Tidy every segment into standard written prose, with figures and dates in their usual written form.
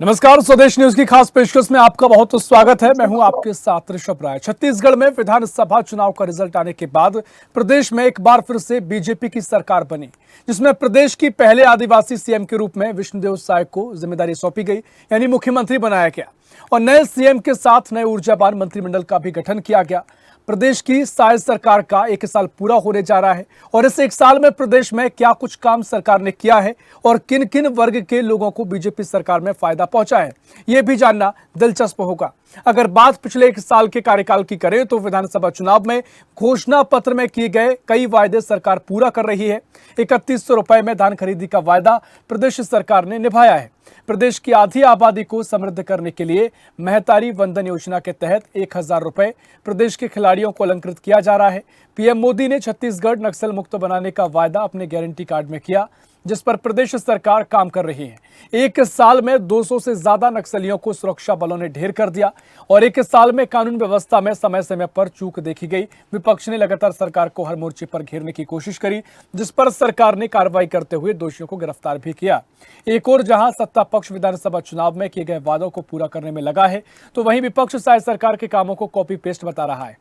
नमस्कार, स्वदेश न्यूज की खास पेशकश में आपका बहुत स्वागत है। मैं हूं आपके साथ ऋषभ राय। छत्तीसगढ़ में विधानसभा चुनाव का रिजल्ट आने के बाद प्रदेश में एक बार फिर से बीजेपी की सरकार बनी, जिसमें प्रदेश की पहले आदिवासी सीएम के रूप में विष्णुदेव साय को जिम्मेदारी सौंपी गई, यानी मुख्यमंत्री बनाया गया और नए सीएम के साथ नए ऊर्जावान मंत्रिमंडल का भी गठन किया गया। प्रदेश की साय सरकार का एक साल पूरा होने जा रहा है और इस एक साल में प्रदेश में क्या कुछ काम सरकार ने किया है और किन किन वर्ग के लोगों को बीजेपी सरकार में फायदा पहुंचा है, यह भी जानना दिलचस्प होगा। अगर बात पिछले एक साल के कार्यकाल की करें तो विधानसभा चुनाव में घोषणा पत्र में किए गए कई वायदे सरकार पूरा कर रही है। 3100 रुपए में धान खरीदी का वायदा प्रदेश सरकार ने निभाया है। प्रदेश की आधी आबादी को समृद्ध करने के लिए महतारी वंदन योजना के तहत 1000 रुपए प्रदेश के खिलाड़ियों को अलंकृत किया जा रहा है। पीएम मोदी ने छत्तीसगढ़ नक्सल मुक्त बनाने का वायदा अपने गारंटी कार्ड में किया, जिस पर प्रदेश सरकार काम कर रही है। एक साल में 200 से ज्यादा नक्सलियों को सुरक्षा बलों ने ढेर कर दिया और एक साल में कानून व्यवस्था में समय समय पर चूक देखी गई। विपक्ष ने लगातार सरकार को हर मोर्चे पर घेरने की कोशिश करी, जिस पर सरकार ने कार्रवाई करते हुए दोषियों को गिरफ्तार भी किया। एक और जहां सत्ता पक्ष विधानसभा चुनाव में किए गए वादों को पूरा करने में लगा है, तो वहीं विपक्ष साय सरकार के कामों को कॉपी पेस्ट बता रहा है।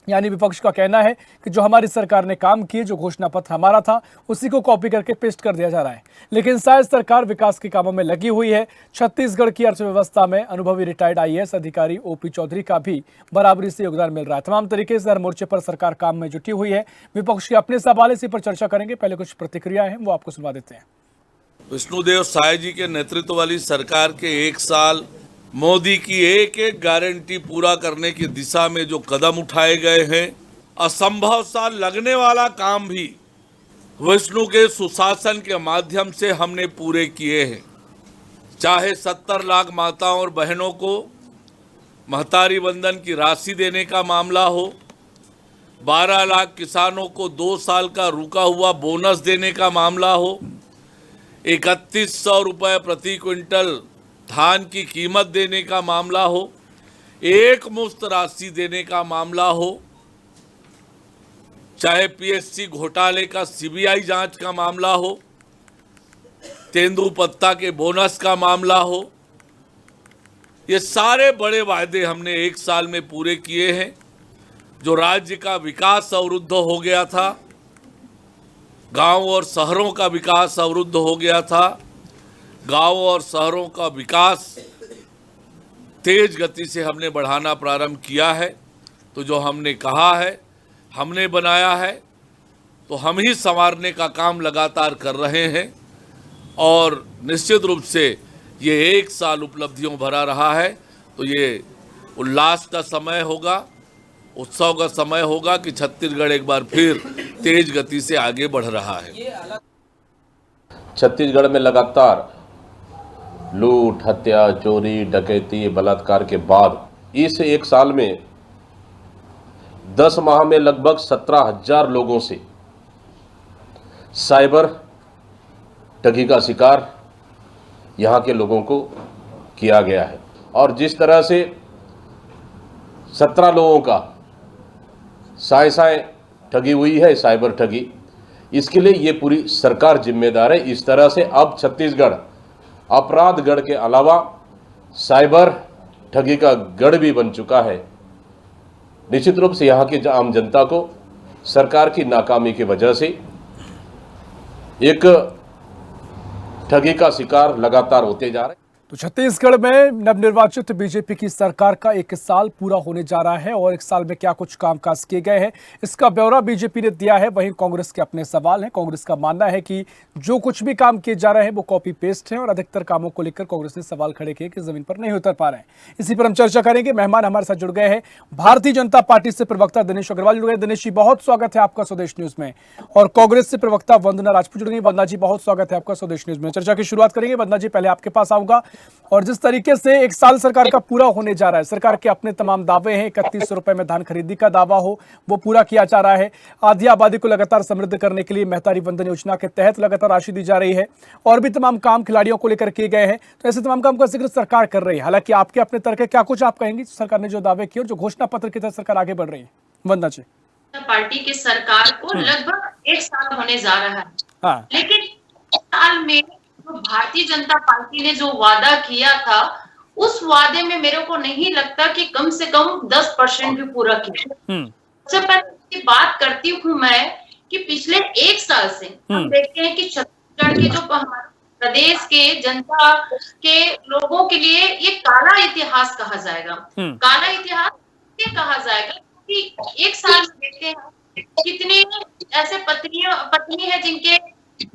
यानी विपक्ष का कहना है कि जो हमारी सरकार ने काम किए, जो घोषणा पत्र हमारा था, उसी को कॉपी करके पेस्ट कर दिया जा रहा है। लेकिन शायद सरकार विकास के कामों में लगी हुई है। छत्तीसगढ़ की अर्थव्यवस्था में अनुभवी रिटायर्ड आईएएस अधिकारी ओपी चौधरी का भी बराबरी से योगदान मिल रहा है। तमाम तरीके से हर मोर्चे पर सरकार काम में जुटी हुई है। विपक्ष के अपने सवाल इसी पर चर्चा करेंगे। पहले कुछ प्रतिक्रियाएं हैं, वो आपको सुनवा देते हैं। विष्णुदेव साय जी के नेतृत्व वाली सरकार के एक साल मोदी की एक एक गारंटी पूरा करने की दिशा में जो कदम उठाए गए हैं, असंभव सा लगने वाला काम भी विष्णु के सुशासन के माध्यम से हमने पूरे किए हैं। चाहे 70 लाख माताओं और बहनों को महतारी वंदन की राशि देने का मामला हो, 12 लाख किसानों को 2 साल का रुका हुआ बोनस देने का मामला हो, 3100 रुपये प्रति क्विंटल धान की कीमत देने का मामला हो, एक मुफ्त राशि देने का मामला हो, चाहे पीएससी घोटाले का सीबीआई जांच का मामला हो, तेंदुपत्ता के बोनस का मामला हो, ये सारे बड़े वायदे हमने एक साल में पूरे किए हैं। जो राज्य का विकास अवरुद्ध हो गया था, गांव और शहरों का विकास अवरुद्ध हो गया था, गांव और शहरों का विकास तेज गति से हमने बढ़ाना प्रारंभ किया है। तो जो हमने कहा है, हमने बनाया है, तो हम ही संवारने का काम लगातार कर रहे हैं और निश्चित रूप से ये एक साल उपलब्धियों भरा रहा है। तो ये उल्लास का समय होगा, उत्सव का समय होगा कि छत्तीसगढ़ एक बार फिर तेज गति से आगे बढ़ रहा है। छत्तीसगढ़ में लगातार लूट, हत्या, चोरी, डकैती, बलात्कार के बाद इस एक साल में 10 माह में लगभग 17,000 लोगों से साइबर ठगी का शिकार यहाँ के लोगों को किया गया है। और जिस तरह से 17 लोगों का साय ठगी हुई है, साइबर ठगी, इसके लिए ये पूरी सरकार जिम्मेदार है। इस तरह से अब छत्तीसगढ़ अपराध गढ़ के अलावा साइबर ठगी का गढ़ भी बन चुका है। निश्चित रूप से यहाँ की आम जनता को सरकार की नाकामी की वजह से एक ठगी का शिकार लगातार होते जा रहे हैं। तो छत्तीसगढ़ में नवनिर्वाचित बीजेपी की सरकार का एक साल पूरा होने जा रहा है और एक साल में क्या कुछ कामकाज किए गए हैं, इसका ब्यौरा बीजेपी ने दिया है। वहीं कांग्रेस के अपने सवाल हैं। कांग्रेस का मानना है कि जो कुछ भी काम किए जा रहे हैं वो कॉपी पेस्ट हैं और अधिकतर कामों को लेकर कांग्रेस ने सवाल खड़े किए कि जमीन पर नहीं उतर पा रहे हैं। इसी पर हम चर्चा करेंगे। मेहमान हमारे साथ जुड़ गए हैं भारतीय जनता पार्टी से प्रवक्ता दिनेश अग्रवाल जुड़ गए। दिनेश जी, बहुत स्वागत है आपका स्वदेश न्यूज में। और कांग्रेस से प्रवक्ता वंदना राजपूत जुड़ गई। वंदना जी, बहुत स्वागत है आपका स्वदेश न्यूज में। चर्चा की शुरुआत करेंगे। वंदना जी, पहले आपके पास आऊंगा। और जिस तरीके से एक साल सरकार का पूरा होने जा रहा है, सरकार के अपने तमाम दावे हैं, 3100 रुपए में धान खरीदी का दावा हो वो पूरा किया जा रहा है। आधी आबादी को लगातार समृद्ध करने के लिए महतारी वंदन योजना के तहत लगातार राशि दी जा रही है और भी तमाम काम खिलाड़ियों को लेकर किए गए हैं। तो ऐसे तमाम काम का जिक्र सरकार कर रही है। हालांकि आपके अपने तर्क है, क्या कुछ आप कहेंगे सरकार ने जो दावे किए और जो घोषणा पत्र की तरह सरकार आगे बढ़ रही है? वंदना जी। पार्टी की सरकार को लगभग एक साल होने जा रहा है। हाँ। लेकिन इस साल में जो भारतीय जनता पार्टी ने जो वादा किया था, उस वादे में मेरे को नहीं लगता कि कम से कम 10% भी पूरा किया। सबसे पहले ये बात करती हूँ मैं कि पिछले 1 साल से हम देखते हैं कि छत्तीसगढ़ के जो हमारे प्रदेश के जनता के लोगों के लिए ये काला इतिहास कहा जाएगा। काला इतिहास ये कहा जाएगा कि 1 साल में देखते हैं कितने ऐसे पत्नी है जिनके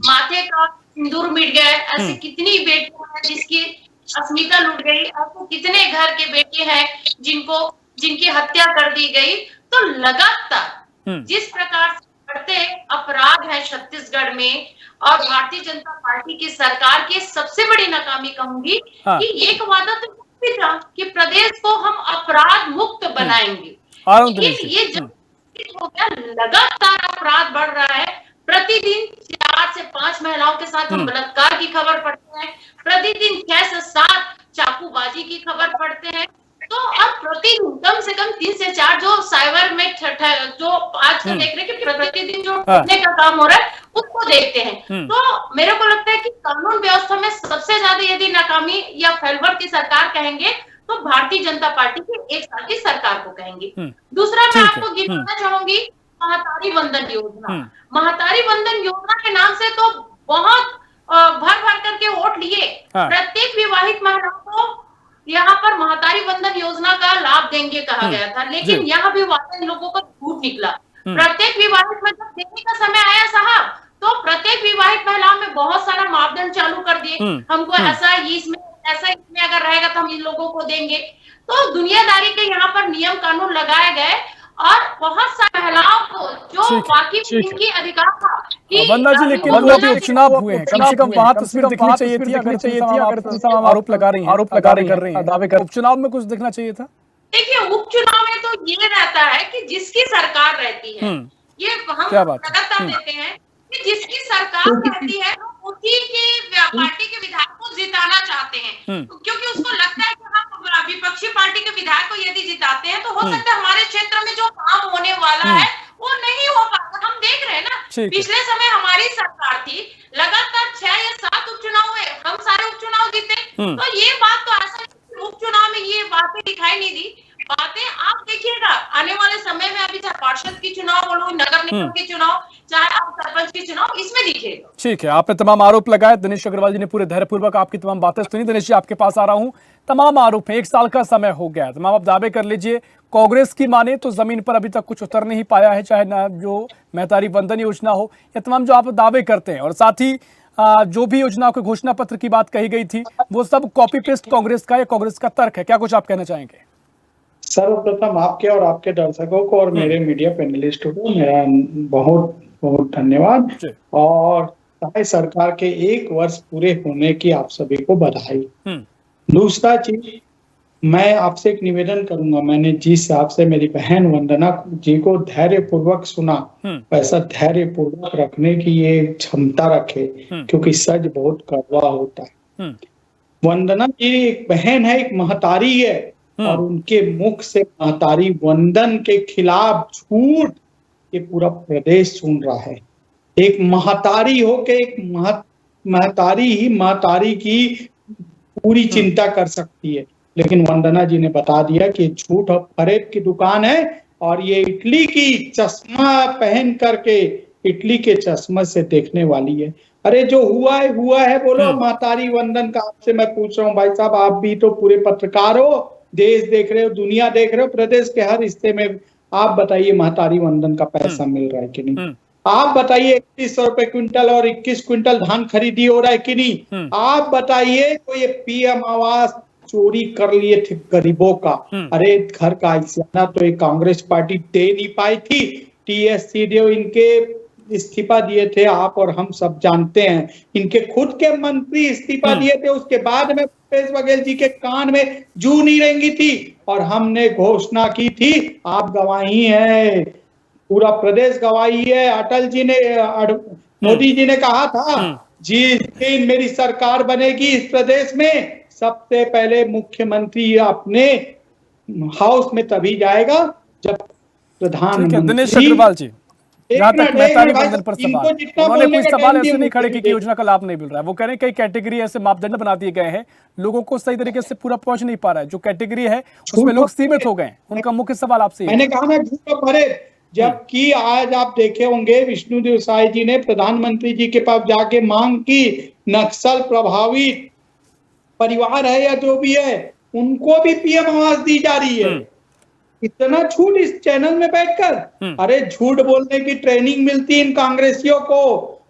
माथे का सिंदूर मिट गए, ऐसे कितनी बेटियां हैं जिसकी अस्मिता लुट गई, ऐसे कितने घर के बेटे हैं जिनकी हत्या कर दी गई। तो लगातार जिस प्रकार से बढ़ते अपराध है छत्तीसगढ़ में और भारतीय जनता पार्टी की सरकार की सबसे बड़ी नाकामी कहूंगी कि एक वादा तो भी था कि प्रदेश को हम अपराध मुक्त बनाएंगे, लेकिन ये जब हो गया लगातार अपराध बढ़ रहा है। प्रतिदिन 4 से 5 महिलाओं के साथ हम बलात्कार की खबर पढ़ते हैं, प्रतिदिन 6 से 7 चाकूबाजी की खबर पढ़ते हैं। तो अब प्रतिदिन कम से कम 3 से 4 जो साइबर में जो आजकल देख रहे हैं कि प्रतिदिन जो ठगने का काम हो रहा है उसको देखते हैं। तो मेरे को लगता है कि कानून व्यवस्था में सबसे ज्यादा यदि नाकामी या फेलवर की सरकार कहेंगे तो भारतीय जनता पार्टी की 1 साल की सरकार को कहेंगे। दूसरा मैं आपको गिनाना चाहूंगी महतारी वंदन योजना। महतारी वंदन योजना के नाम से तो बहुत भर भर करके वोट लिए। प्रत्येक विवाहित महिलाओं को यहाँ पर महतारी वंदन योजना का लाभ देंगे कहा गया था, लेकिन यहाँ भी वादा इन लोगों को झूठ निकला। प्रत्येक विवाहित में जब देने का समय आया साहब, तो प्रत्येक विवाहित महिलाओं में बहुत सारा मापदंड चालू कर दिए। हमको ऐसा इसमें अगर रहेगा तो हम इन लोगों को देंगे। तो दुनियादारी के यहाँ पर नियम कानून लगाए गए और बहुत सारी महिलाओं को जो बाकी इनकी अधिकार था कि वंदना जी, लेकिन वो अभी उपचुनाव हुए हैं, कम से कम वहां तस्वीर दिखनी चाहिए थी। अगर आरोप लगा रही हैं, दावे कर उपचुनाव में कुछ दिखना चाहिए था। देखिए, उपचुनाव में तो ये रहता है कि जिसकी सरकार रहती है, ये हम लगातार देते हैं कि जिसकी सरकार रहती है उसी की पार्टी के विधायक को जिताना चाहते हैं, क्योंकि उसको लगता है कि हम विपक्षी पार्टी के विधायक को यदि जिताते हैं तो हो सकता है हमारे क्षेत्र में जो काम होने वाला है वो नहीं हो पाता। हम देख रहे हैं ना, पिछले समय हमारी सरकार थी, लगातार 6 या 7 उपचुनाव हुए, हम सारे उपचुनाव जीते। तो ये बात तो ऐसा उपचुनाव में ये बातें दिखाई नहीं दी। बातें आप देखिएगा आने वाले समय में, अभी चाहे पार्षद की चुनाव बोलो, नगर निगम के चुनाव, चाहे आप सरपंच के चुनाव, इसमें दिखेगा। ठीक है, आपने तमाम आरोप लगाए, दिनेश अग्रवाल जी ने पूरे धैर्यपूर्वक आपकी तमाम बातें सुनी। दिनेश जी, आपके पास आ रहा हूं। तमाम आरोप है, 1 साल का समय हो गया, तमाम आप दावे कर लीजिए। कांग्रेस की माने तो जमीन पर अभी तक कुछ उतर नहीं पाया है, चाहे ना जो महतारी वंदन योजना हो या तमाम जो आप दावे करते हैं, और साथ ही जो भी योजनाओं के घोषणा पत्र की बात कही गई थी वो सब कॉपी पेस्ट कांग्रेस का या कांग्रेस का तर्क है। क्या कुछ आप कहना चाहेंगे? सर्वप्रथम आपके और आपके दर्शकों को और मेरे मीडिया पैनलिस्ट को मेरा बहुत बहुत धन्यवाद, और सरकार के 1 वर्ष पूरे होने की आप सभी को बधाई। दूसरा चीज, मैं आपसे एक निवेदन करूंगा, मैंने जिस हिसाब से मेरी बहन वंदना जी को धैर्य पूर्वक सुना, वैसा धैर्य पूर्वक रखने की ये क्षमता रखे, क्योंकि सच बहुत कड़वा होता है। वंदना जी एक बहन है, एक महतारी है, और उनके मुख से महतारी वंदन के खिलाफ झूठ ये पूरा प्रदेश सुन रहा है। एक महतारी हो के एक महतारी ही महतारी की पूरी चिंता कर सकती है, लेकिन वंदना जी ने बता दिया कि झूठ और फरेब की दुकान है, और ये इटली की चश्मा पहन करके इटली के चश्मे से देखने वाली है। अरे जो हुआ है बोलो। महतारी वंदन का आपसे मैं पूछ रहा हूँ, भाई साहब, आप भी तो पूरे पत्रकार हो, देश देख रहे हो, दुनिया देख रहे हो, प्रदेश के हर हिस्से में आप बताइए महतारी वंदन का पैसा मिल रहा है कि नहीं? आप बताइए 3100 रुपए क्विंटल और 21 क्विंटल धान खरीदी हो रहा है कि नहीं? आप बताइए। तो ये पीएम आवास चोरी कर लिए थे गरीबों का, अरे घर का आइसियाना तो एक कांग्रेस पार्टी दे नहीं पाई थी। टीएससी इनके इस्तीफा दिए थे, आप और हम सब जानते हैं। इनके खुद के मंत्री इस्तीफा दिए थे, उसके बाद में भूपेश बघेल जी के कान में जू नहीं रेंगी थी, और हमने घोषणा की थी, आप गवाही है, पूरा प्रदेश गवाही है। अटल जी ने, मोदी जी ने कहा था, जिस दिन मेरी सरकार बनेगी इस प्रदेश में, सबसे पहले मुख्यमंत्री अपने हाउस में तभी जाएगा जब प्रधानमंत्री। दिनेश अग्रवाल जी, जहां तक मैतारी भाई वंदन पर साहब, इनको सवाल, जितना उन्होंने बोलने कोई का सवाल टाइम ऐसे दिया नहीं खड़े मुझे कि योजना का लाभ नहीं मिल रहा है। वो कह रहे हैं कई कैटेगरी ऐसे मापदंड बना दिए गए हैं, लोगों को सही तरीके से पूरा पहुंच नहीं पा रहा है। जो कैटेगरी है उसमें लोग सीमित हो गए हैं। उनका मुख्य सवाल आपसे मैंने कहा ना झूठ और फरेब। जबकि आज आप देखे होंगे विष्णुदेव साय जी ने प्रधानमंत्री जी के पास जाके मांग की, नक्सल प्रभावित परिवार है या जो भी है उनको भी पीएम आवास दी जा रही है। इतना झूठ इस चैनल में बैठकर, अरे झूठ बोलने की ट्रेनिंग मिलती है इन कांग्रेसियों को।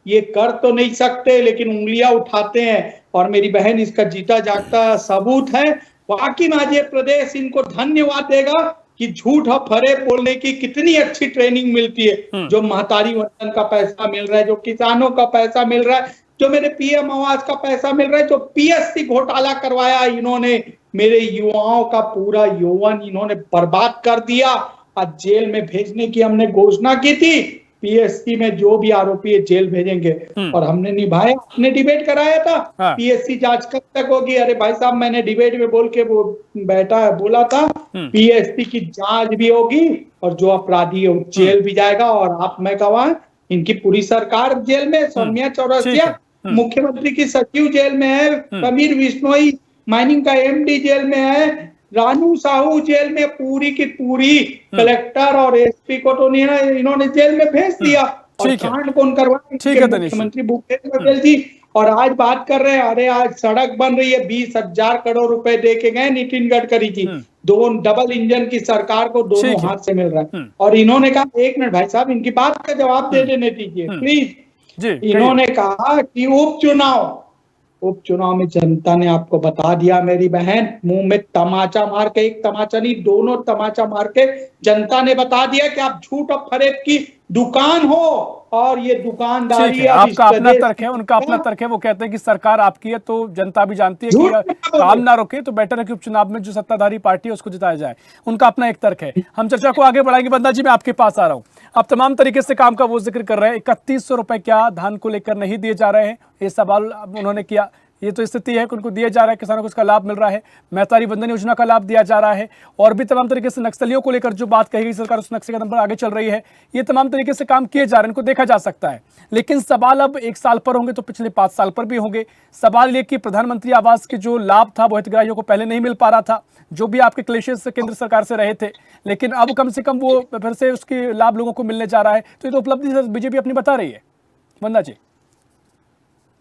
ये कर तो नहीं सकते लेकिन उंगलियां उठाते हैं, और मेरी बहन इसका जीता जागता सबूत है। बाकी मध्य प्रदेश इनको धन्यवाद देगा कि झूठ और फरेब बोलने की कितनी अच्छी ट्रेनिंग मिलती है। जो महतारी वंदन का पैसा मिल रहा है, जो किसानों का पैसा मिल रहा है, जो मेरे पीएम आवास का पैसा मिल रहा है, जो पीएससी घोटाला करवाया इन्होंने, मेरे युवाओं का पूरा यौवन इन्होंने बर्बाद कर दिया। आज जेल में भेजने की हमने घोषणा की थी, पीएससी में जो भी आरोपी है जेल भेजेंगे, और हमने निभाया। हमने डिबेट कराया था, पीएससी जांच कब तक होगी? अरे भाई साहब, मैंने डिबेट में बोल के वो बोला था पीएससी की जांच भी होगी और जो अपराधी है वो जेल भी जाएगा। और आप, मैं गवाह, इनकी पूरी सरकार जेल में, सौम्या चौरसिया मुख्यमंत्री की सचिव जेल में है, समीर बिश्नोई माइनिंग का एमडी जेल में है, रानू साहू जेल में, पूरी की पूरी कलेक्टर और एसपी को तो इन्होंने जेल में भेज दिया। और कांड कौन करवाए? मुख्यमंत्री भूपेश बघेल जी। और आज बात कर रहे हैं, अरे आज सड़क बन रही है, 20,000 करोड़ रुपए दे के गए नितिन गडकरी जी। दोनों डबल इंजन की सरकार को दोनों हाथ से मिल रहा है। और इन्होंने कहा, एक मिनट भाई साहब, इनकी बात का जवाब दे देने दीजिए प्लीज। इन्होंने कहा कि उपचुनाव में जनता ने आपको बता दिया मेरी बहन, मुंह में तमाचा मार के, एक तमाचा नहीं दोनों तमाचा मार के जनता ने बता दिया कि आप झूठ और फरेब की दुकान हो। और ये दुकानदारी है। आपका अपना तर्क है, उनका अपना तर्क है। वो कहते हैं कि सरकार आपकी है तो जनता भी जानती है कि काम ना रोके तो बेटर है कि उपचुनाव में जो सत्ताधारी पार्टी है उसको जिताया जाए। उनका अपना एक तर्क है। हम चर्चा को आगे बढ़ाएंगे। बंदा जी, मैं आपके पास आ रहा हूं। आप तमाम तरीके से काम का वो जिक्र कर रहे हैं, 3100 रुपए क्या धान को लेकर नहीं दिए जा रहे हैं, ये सवाल उन्होंने किया। ये तो स्थिति है कि उनको दिया जा रहा है, किसानों को उसका लाभ मिल रहा है, मैतारी वंदन योजना का लाभ दिया जा रहा है, और भी तमाम तरीके से नक्सलियों को लेकर जो बात कही गई, सरकार उस नक्शे कदम पर आगे चल रही है। ये तमाम तरीके से काम किए जा रहे हैं, इनको देखा जा सकता है। लेकिन सवाल अब 1 साल पर होंगे तो पिछले 5 साल पर भी होंगे। सवाल ये कि प्रधानमंत्री आवास के जो लाभ था वो हितग्राहियों को पहले नहीं मिल पा रहा था, जो भी आपके क्लेशेस केंद्र सरकार से रहे थे, लेकिन अब कम से कम वो फिर से उसके लाभ लोगों को मिलने जा रहा है। तो ये तो उपलब्धि बीजेपी अपनी बता रही है। वंदना जी,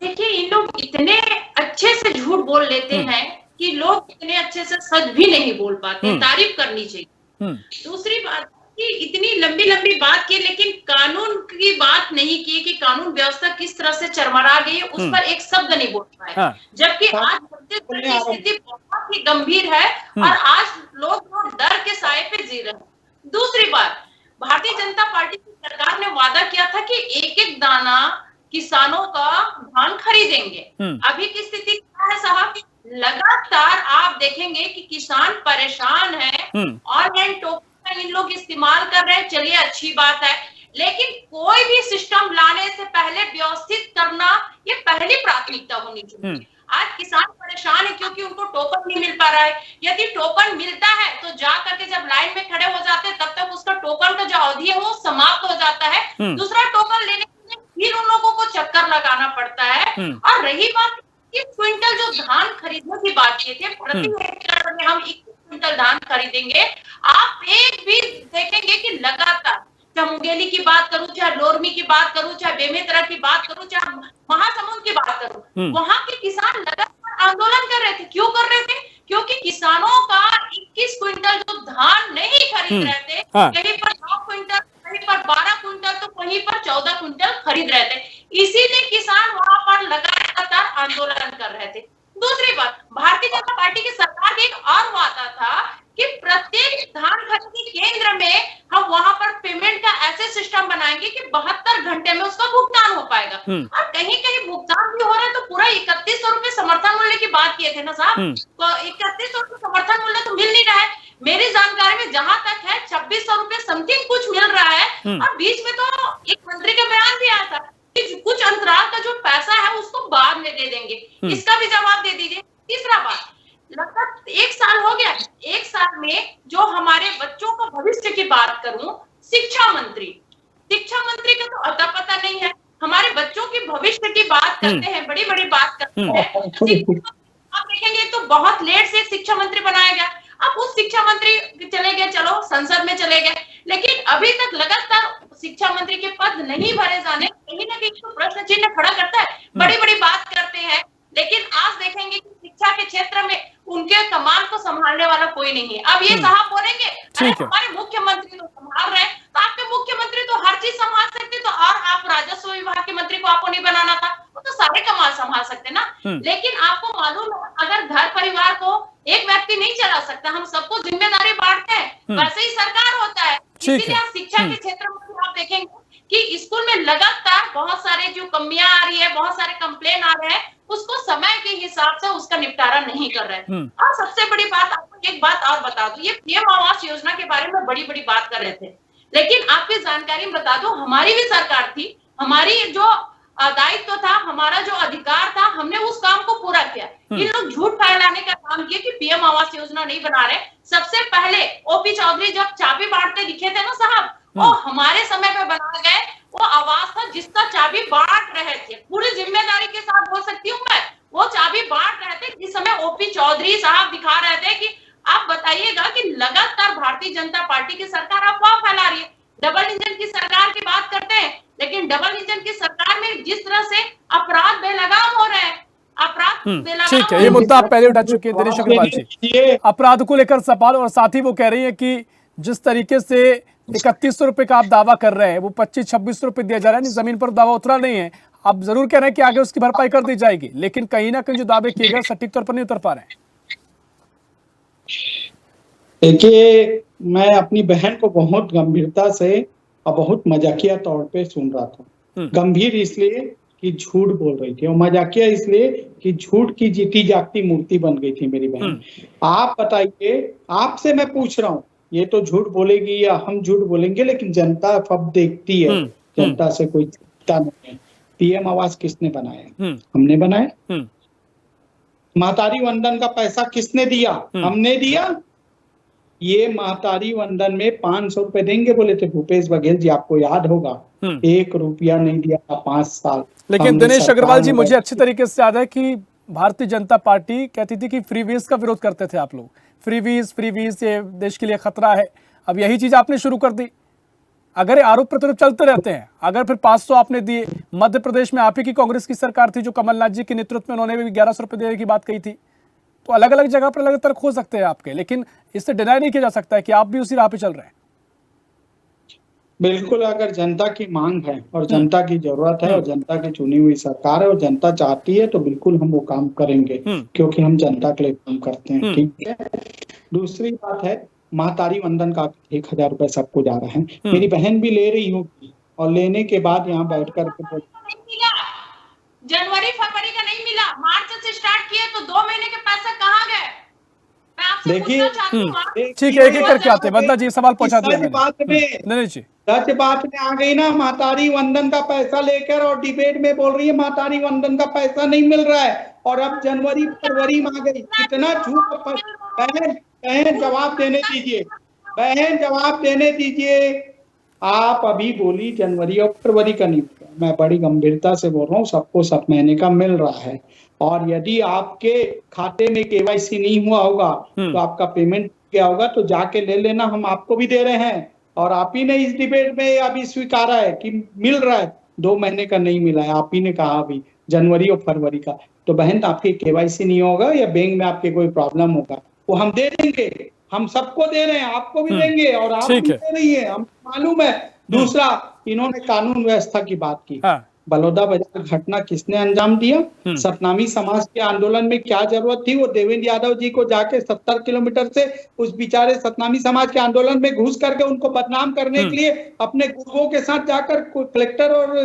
देखिए, इन लोग इतने अच्छे से झूठ बोल लेते हैं कि लोग इतने अच्छे से सच भी नहीं बोल पाते। तारीफ करनी चाहिए। दूसरी बात कि इतनी लंबी लंबी बात की, लेकिन कानून की बात नहीं की कि कानून व्यवस्था किस तरह से चरमरा गई है, उस पर एक शब्द नहीं बोल पाए। जबकि आज छत्तीसगढ़ की स्थिति बहुत ही गंभीर है और आज लोग डर के साए पे जी रहे हैं। दूसरी बात, भारतीय जनता पार्टी की सरकार ने वादा किया था कि एक एक दाना किसानों का धान खरीदेंगे। अभी की स्थिति क्या है साहब? लगातार आप देखेंगे कि किसान परेशान है। ऑनलाइन टोकन इन लोग इस्तेमाल कर रहे हैं, चलिए अच्छी बात है, लेकिन कोई भी सिस्टम लाने से पहले व्यवस्थित करना ये पहली प्राथमिकता होनी चाहिए। आज किसान परेशान है क्योंकि उनको टोकन नहीं मिल पा रहा है। यदि टोकन मिलता है तो जा करके जब लाइन में खड़े हो जाते हैं तब तक उसका टोकन का जो अवधि है वो समाप्त हो जाता है। दूसरा टोकन लेने फिर उन लोगों को चक्कर लगाना पड़ता है। और रही बात 21 क्विंटल जो धान खरीदने की बात की थी, प्रति हेक्टेयर में हम 21 क्विंटल धान खरीदेंगे। आप एक भी देखेंगे कि लगातार, चाहे मुंगेली की बात करूं, चाहे लोरमी की बात करूं, चाहे बेमेतरा की बात करूं, चाहे महासमुंद की बात करूं, वहां के किसान लगातार आंदोलन कर रहे थे। क्यों कर रहे थे? क्योंकि किसानों का 21 क्विंटल जो धान नहीं खरीद रहे थे, कहीं पर 9 क्विंटल, कहीं पर 12 क्विंटल, तो कहीं पर 14 क्विंटल खरीद रहे थे। इसीलिए किसान वहां पर लगातार आंदोलन कर रहे थे। दूसरी बात, भारतीय जनता पार्टी की सरकार का एक और वादा था कि प्रत्येक धान खरीदी केंद्र में हम वहां पर पेमेंट का ऐसे सिस्टम बनाएंगे कि 72 घंटे में उसका भुगतान हो पाएगा। और कहीं कहीं भुगतान भी हो रहा है तो पूरा 3100 रुपए समर्थन मूल्य की बात किए थे ना साहब, तो 3100 रुपए समर्थन मूल्य तो मिल नहीं रहा है। मेरी जानकारी में जहां तक है 2600 रुपए समथिंग कुछ मिल रहा है। और बीच में तो एक मंत्री का बयान भी आया था कि कुछ अंतराल का जो पैसा है उसको बाद में दे देंगे। इसका भी जवाब दे दीजिए। तीसरा बात, लगभग 1 साल हो गया, 1 साल में जो हमारे बच्चों का भविष्य की बात करूं, शिक्षा मंत्री शिक्षा मंत्री का तो अता पता नहीं है। हमारे बच्चों की भविष्य की बात करते हैं, बड़ी बड़ी बात करते हैं। आप देखेंगे तो बहुत लेट से एक शिक्षा मंत्री बनाया गया। अब उस शिक्षा मंत्री चले गए, चलो संसद में चले गए, लेकिन अभी तक लगातार शिक्षा मंत्री के पद नहीं भरे जाने कहीं ना कहीं तो प्रश्न चिन्ह खड़ा करता है। बड़ी बड़ी बात करते हैं, लेकिन आज देखेंगे कि शिक्षा के क्षेत्र में उनके कमान को संभालने वाला कोई नहीं है। अब ये साहब बोलेंगे अरे हमारे मुख्यमंत्री तो संभाल रहे हैं, तो आपके मुख्यमंत्री तो हर चीज संभाल सकते, तो और आप राजस्व विभाग के मंत्री को आपको नहीं बनाना था, वो तो सारे कमाल संभाल सकते ना। लेकिन आपको मालूम है अगर घर परिवार को एक व्यक्ति नहीं चला सकता, हम सबको जिम्मेदारी बांटते हैं, वैसे ही सरकार होता है। इसीलिए आप शिक्षा के क्षेत्र में आप देखेंगे कि स्कूल में लगातार बहुत सारे जो कमियां आ रही है, बहुत सारे कंप्लेन आ रहे हैं, उसको समय के हिसाब से उसका निपटारा नहीं कर रहे हैं। और सबसे बड़ी बात, आपको एक बात और बता दूं, ये पीएम आवास योजना के बारे में बड़ी बड़ी बात कर रहे थे, लेकिन आपकी जानकारी में बता दूं, हमारी भी सरकार थी, हमारी जो दायित्व था, हमारा जो अधिकार था, हमने उस काम को पूरा किया। इन लोग झूठ फैलाने का काम किया कि पीएम आवास योजना नहीं बना रहे। सबसे पहले ओपी चौधरी जब चाबी बांटते दिखे थे ना साहब, वो हमारे समय पे बनाया गए वो आवास था जिसका चाबी बांट रहे थे। पूरी जिम्मेदारी के साथ बोल सकती हूँ मैं, वो चाबी बांट रहे थे जिस समय ओपी चौधरी साहब दिखा रहे थे कि आप बताइएगा कि लगातार भारतीय जनता पार्टी की सरकार अफवाह फैला रही है। डबल इंजन की सरकार की बात करते हैं, लेकिन डबल इंजन की सरकार में जिस तरह से अपराध बेलगाम हो रहे हैं, ठीक है, ये मुद्दा आप पहले उठा चुके हैं दिनेश अग्रवाल जी, अपराध को लेकर सवाल। और साथ ही वो कह रही है कि जिस तरीके से 3100 रुपए का आप दावा कर रहे हैं, वो 2500-2600 रुपए दिया जा रहा है, जमीन पर दावा उतरा नहीं है। आप जरूर कह रहे हैं कि आगे उसकी भरपाई कर दी जाएगी, लेकिन कहीं ना कहीं जो दावे किए गए सटीक तौर पर नहीं उतर पा रहे हैं। देखिए, मैं अपनी बहन को बहुत गंभीरता से और बहुत मजाकिया तौर पे सुन रहा था। गंभीर इसलिए कि झूठ बोल रही थी, और मजाकिया इसलिए कि झूठ की जीती जागती मूर्ति बन गई थी मेरी बहन। आप बताइए, आपसे मैं पूछ रहा हूँ, ये तो झूठ बोलेगी या हम झूठ बोलेंगे, लेकिन जनता अब देखती है, जनता से कोई चिंता नहीं है। पीएम आवास किसने बनाया? हमने बनाया। महतारी वंदन का पैसा किसने दिया? हमने दिया। ये महतारी वंदन में 500 रुपए देंगे बोले थे भूपेश बघेल जी, आपको याद होगा। 1 रुपया नहीं दिया था 5 साल। लेकिन दिनेश अग्रवाल जी, मुझे अच्छी तरीके से याद है कि भारतीय जनता पार्टी कहती थी कि फ्रीवीज का विरोध करते थे आप लोग। फ्रीवीज ये देश के लिए खतरा है। अब यही चीज आपने शुरू कर दी। अगर आरोप प्रत्यारोप चलते रहते हैं, अगर फिर 500 आपने दिए, मध्य प्रदेश में आप ही की कांग्रेस की सरकार थी जो कमलनाथ जी के नेतृत्व में, उन्होंने भी 1100 रुपए देने की बात कही थी। तो अलग अलग जगह पर अलग तर्क हो सकते हैं आपके, लेकिन इससे डिनाई नहीं किया जा सकता है कि आप भी उसी राह पे चल रहे हैं। बिल्कुल, अगर जनता की मांग है और जनता की जरूरत है और जनता की चुनी हुई सरकार है और जनता चाहती है, तो बिल्कुल हम वो काम करेंगे, क्योंकि हम जनता के लिए काम करते हैं। ठीक है। दूसरी बात है, महतारी वंदन का 1000 रुपए सबको जा रहा है। मेरी बहन भी ले रही होगी, और लेने के बाद यहाँ बैठ कर जनवरी फरवरी का नहीं मिला, मार्च से स्टार्ट किए तो 2 महीने के पैसे कहाँ गए? मैं आपसे देखिए, ठीक है, एक एक करके आते हैं। बंदा जी सवाल पहुंचा दिया मैंने। नहीं जी, सच बात में आ गई ना, महतारी वंदन का पैसा लेकर और डिबेट में बोल रही है महतारी वंदन का पैसा नहीं मिल रहा है, और अब जनवरी फरवरी में आ गई। कितना झूठ। बहन जवाब देने दीजिए, बहन जवाब देने दीजिए। आप अभी बोली जनवरी और फरवरी का नहीं, मैं बड़ी गंभीरता से बोल रहा हूँ, सबको सब महीने का मिल रहा है। और यदि आपके खाते में केवाईसी नहीं हुआ होगा तो आपका पेमेंट क्या होगा, तो जाके ले लेना, हम आपको भी दे रहे हैं। और आप ही ने इस डिबेट में अभी स्वीकारा है कि मिल रहा है, 2 महीने का नहीं मिला है, आप ही ने कहा अभी जनवरी और फरवरी का। तो बहन, आपके केवाईसी नहीं होगा या बैंक में आपके कोई प्रॉब्लम होगा, वो हम दे देंगे, हम सबको दे रहे हैं, आपको भी देंगे, और आप भी दे रही है, हम मालूम है। दूसरा, इन्होंने कानून व्यवस्था की बात की। बलौदा बाजार घटना किसने अंजाम दिया? सतनामी समाज के आंदोलन में क्या जरूरत थी? वो देवेंद्र यादव जी को जाके 70 किलोमीटर से उस बेचारे सतनामी समाज के आंदोलन में घुस करके उनको बदनाम करने के लिए अपने गुर्गों के साथ जाकर कलेक्टर और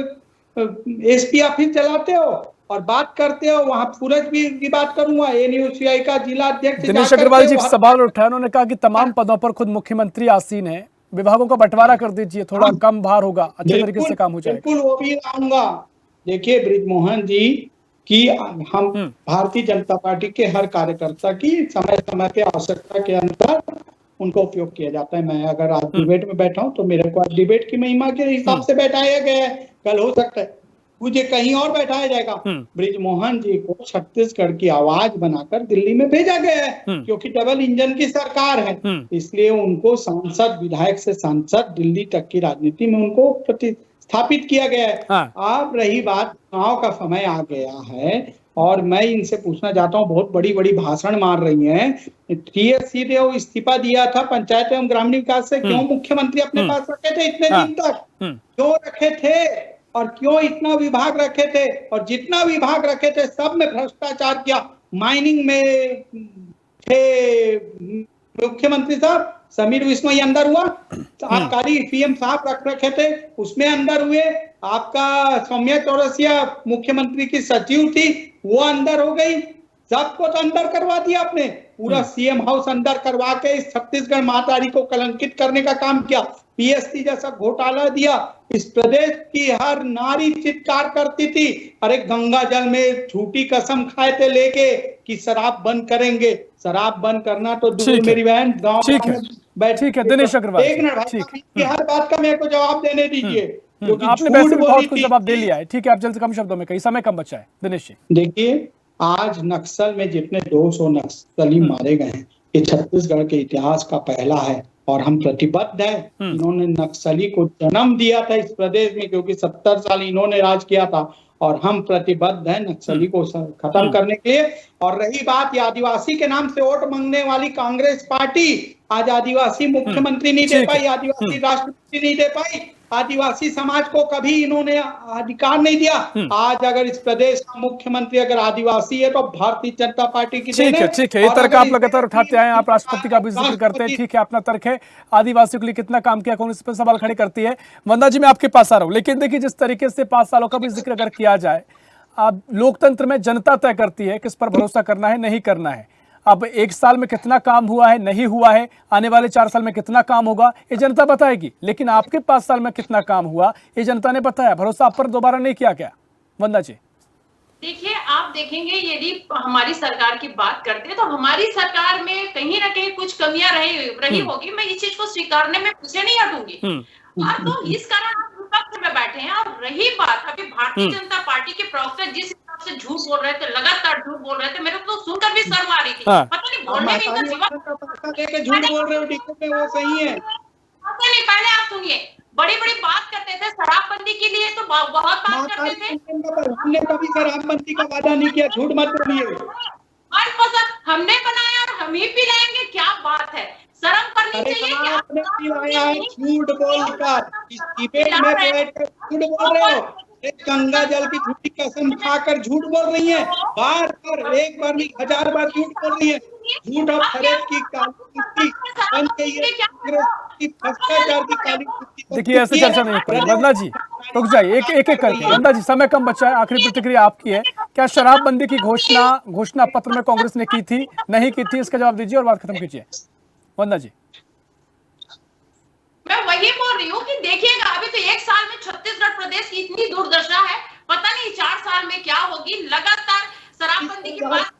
एसपी ऑफिस चलाते हो और बात करते हो। वहां सूरज की बात करूंगा, एनयूसीआई का जिला अध्यक्ष दिनेश अग्रवाल जी सवाल उठाया, उन्होंने कहा कि तमाम पदों पर खुद मुख्यमंत्री आसीन है, विभागों का बंटवारा कर दीजिए, थोड़ा कम भार होगा, अच्छे तरीके से काम हो जाएगा। बिल्कुल, वो भी आऊंगा। देखिए बृजमोहन जी, कि हम भारतीय जनता पार्टी के हर कार्यकर्ता की समय समय पे आवश्यकता के अनुसार उनका उपयोग किया जाता है। मैं अगर आज डिबेट में बैठा हूं तो मेरे को आज डिबेट की महिमा के हिसाब से बैठाया गया है, कल हो सकता है मुझे कहीं और बैठाया जाएगा। बृजमोहन जी को छत्तीसगढ़ की आवाज बनाकर दिल्ली में भेजा गया है, क्योंकि डबल इंजन की सरकार है, इसलिए उनको सांसद, विधायक से सांसद, दिल्ली तक की राजनीति में उनको प्रतिस्थापित किया गया है। अब रही बात, चुनाव का समय आ गया है और मैं इनसे पूछना चाहता हूँ, बहुत बड़ी बड़ी भाषण मार रही हैं। टीएस सिंहदेव इस्तीफा दिया था पंचायत एवं ग्रामीण विकास से, क्यों मुख्यमंत्री अपने पास रखे थे इतने दिन तक? क्यों रखे थे और क्यों इतना विभाग रखे थे? और जितना विभाग रखे थे सब में भ्रष्टाचार किया। माइनिंग में थे मुख्यमंत्री साहब, समीर विश्नोई अंदर हुआ, आबकारी पीएम साहब रख रखे थे उसमें अंदर हुए। आपका सौम्या चौरसिया मुख्यमंत्री की सचिव थी, वो अंदर हो गई। सबको तो अंदर करवा दिया आपने, पूरा सीएम हाउस अंदर करवा के इस छत्तीसगढ़ महातारी को कलंकित करने का काम किया। पीएससी जैसा घोटाला दिया। इस प्रदेश की हर नारी चित्कार करती थी, अरे गंगा जल में झूठी कसम खाए थे लेके कि शराब बंद करेंगे। शराब बंद करना तो दूर, मेरी बहन गाँव में बैठ। ठीक है दिनेश अग्रवाल, एक मिनट भाई, हर बात का मेरे को जवाब देने दीजिए। आपने वैसे भी बहुत कुछ जवाब दे लिया है। ठीक है, आप जल्द से कम शब्दों में कहीं, समय कम बचा है। दिनेश जी देखिए, आज नक्सल में जितने 200 नक्सली मारे गए हैं, ये छत्तीसगढ़ के इतिहास का पहला है और हम प्रतिबद्ध हैं। इन्होंने नक्सली को जन्म दिया था इस प्रदेश में, क्योंकि 70 साल इन्होंने राज किया था और हम प्रतिबद्ध हैं नक्सली को खत्म करने के लिए। और रही बात ये आदिवासी के नाम से वोट मांगने वाली कांग्रेस पार्टी, आज आदिवासी मुख्यमंत्री नहीं दे पाई, आदिवासी राष्ट्रपति नहीं दे पाई, आदिवासी समाज को कभी इन्होंने अधिकार नहीं दिया। आज अगर इस प्रदेश का मुख्यमंत्री अगर आदिवासी है तो भारतीय जनता पार्टी की देन है। ठीक है, ये तर्क आप लगातार उठाते आए, आप राष्ट्रपति का भी जिक्र करते हैं। ठीक है, अपना तर्क है, आदिवासियों के लिए कितना काम किया, कौन इस पर सवाल खड़े करती है। वंदना जी मैं आपके पास आ रहा हूँ, लेकिन देखिए जिस तरीके से 5 सालों का भी जिक्र अगर किया जाए, अब लोकतंत्र में जनता तय करती है किस पर भरोसा करना है, नहीं करना है। अब 1 साल में कितना काम हुआ है, नहीं हुआ है, आने वाले 4 साल में कितना काम होगा, ये जनता बताएगी। लेकिन आपके 5 साल में कितना काम हुआ, ये जनता ने बताया। भरोसा आप पर दोबारा नहीं किया क्या? वंदना जी देखिए, आप देखेंगे यदि हमारी सरकार की बात करते हैं तो हमारी सरकार में कहीं ना कहीं कुछ कमियां रही होगी। मैं इस चीज को स्वीकारने में पीछे नहीं हटूंगी। और तो इस कारण आप विपक्ष में बैठे हैं। और रही बात अभी भारतीय जनता पार्टी के प्रवक्ता जिस हिसाब से झूठ बोल रहे थे, लगातार झूठ बोल रहे थे, मेरे को तो सुनकर भी शर्म आ रही थी। पता नहीं बोलने में इनका झूठ बोल रहे हो, वो सही है। पता नहीं, पहले आप सुनिए, बड़ी बड़ी बात करते थे शराबबंदी के लिए, तो बहुत बात करते थे। हमने कभी शराबबंदी का वादा नहीं किया, झूठ मत बोलिए। मनपसंद हमने बनाया और हम ही पिलाएंगे, क्या बात है? शर्म करनी चाहिए कि आपने पिलाया है झूठ बोलकर, इस डिबेट में बैठकर झूठ बोल रहे हो। गंगा जल की झूठी कसम खाकर झूठ बोल रही है, बार बार, एक बार नहीं 1000 बार झूठ बोल रही है। झूठ और फरेब की काली बन गई है, भ्रष्टाचार की काली। देखिए ऐसे चर्चा नहीं करें। वंदना जी रुक जाइए, एक करके। वंदना जी समय कम बचा है, आखिरी प्रतिक्रिया आपकी है। क्या शराबबंदी की घोषणा पत्र में कांग्रेस ने की थी, नहीं की थी? इसका जवाब दीजिए और बात खत्म कीजिए। वंदना जी मैं वही बोल रही हूँ कि देखिएगा, अभी तो 1 साल में छत्तीसगढ़ प्रदेश की इतनी दुर्दशा है, पता नहीं 4 साल में क्या होगी। लगातार शराबबंदी की बात,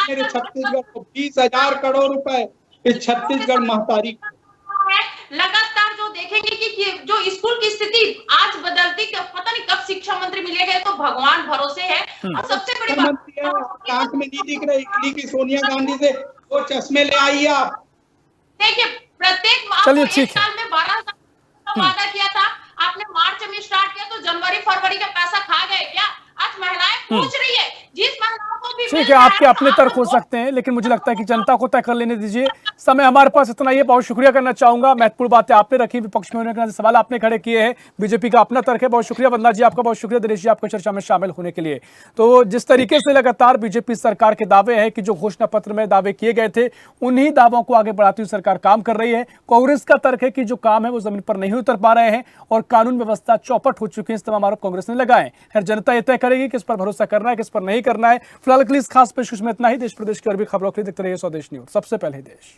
मेरे छत्तीसगढ़ को 20,000 करोड़ रुपए इस छत्तीसगढ़ महतारी लगातार जो देखेंगे कि जो स्कूल की स्थिति आज बदलती, पता नहीं कब शिक्षा मंत्री मिलेगा, तो भगवान भरोसे है। और सबसे बड़ी बात, आंख में नहीं दिख रही इटली की सोनिया गांधी से वो चश्मे ले आइए आप। देखिए, प्रत्येक चलिए एक साल में 12,000 का वादा किया था आपने, मार्च में स्टार्ट किया तो जनवरी फरवरी का पैसा खा गए क्या? आज महिलाएं पूछ रही है, जिस महिलाओं को भी ठीक है, आपके अपने तर्क हो सकते हैं, लेकिन मुझे लगता है कि जनता को तय कर लेने दीजिए। समय हमारे पास इतना ही है। बहुत शुक्रिया करना चाहूंगा, महत्वपूर्ण बातें आपने रखी, विपक्ष में होने के सवाल आपने खड़े किए हैं, बीजेपी का अपना तर्क है। बहुत शुक्रिया वंदना जी, आपका बहुत शुक्रिया। दिनेश जी आपको चर्चा में शामिल होने के लिए। तो जिस तरीके से लगातार बीजेपी सरकार के दावे हैं कि जो घोषणा पत्र में दावे किए गए थे, उन्हीं दावों को आगे बढ़ाती हुई सरकार काम कर रही है। कांग्रेस का तर्क है कि जो काम है वो जमीन पर नहीं उतर पा रहे हैं और कानून व्यवस्था चौपट हो चुकी है। इस तमाम आरोप कांग्रेस ने लगाए। खैर जनता यह तय करेगी किस पर भरोसा करना है, किस पर नहीं करना है। फिलहाल के लिए इस खास पेशकश में इतना ही। देश प्रदेश की और भी खबरों के लिए देखते रहिए स्वदेश न्यूज, सबसे पहले देश।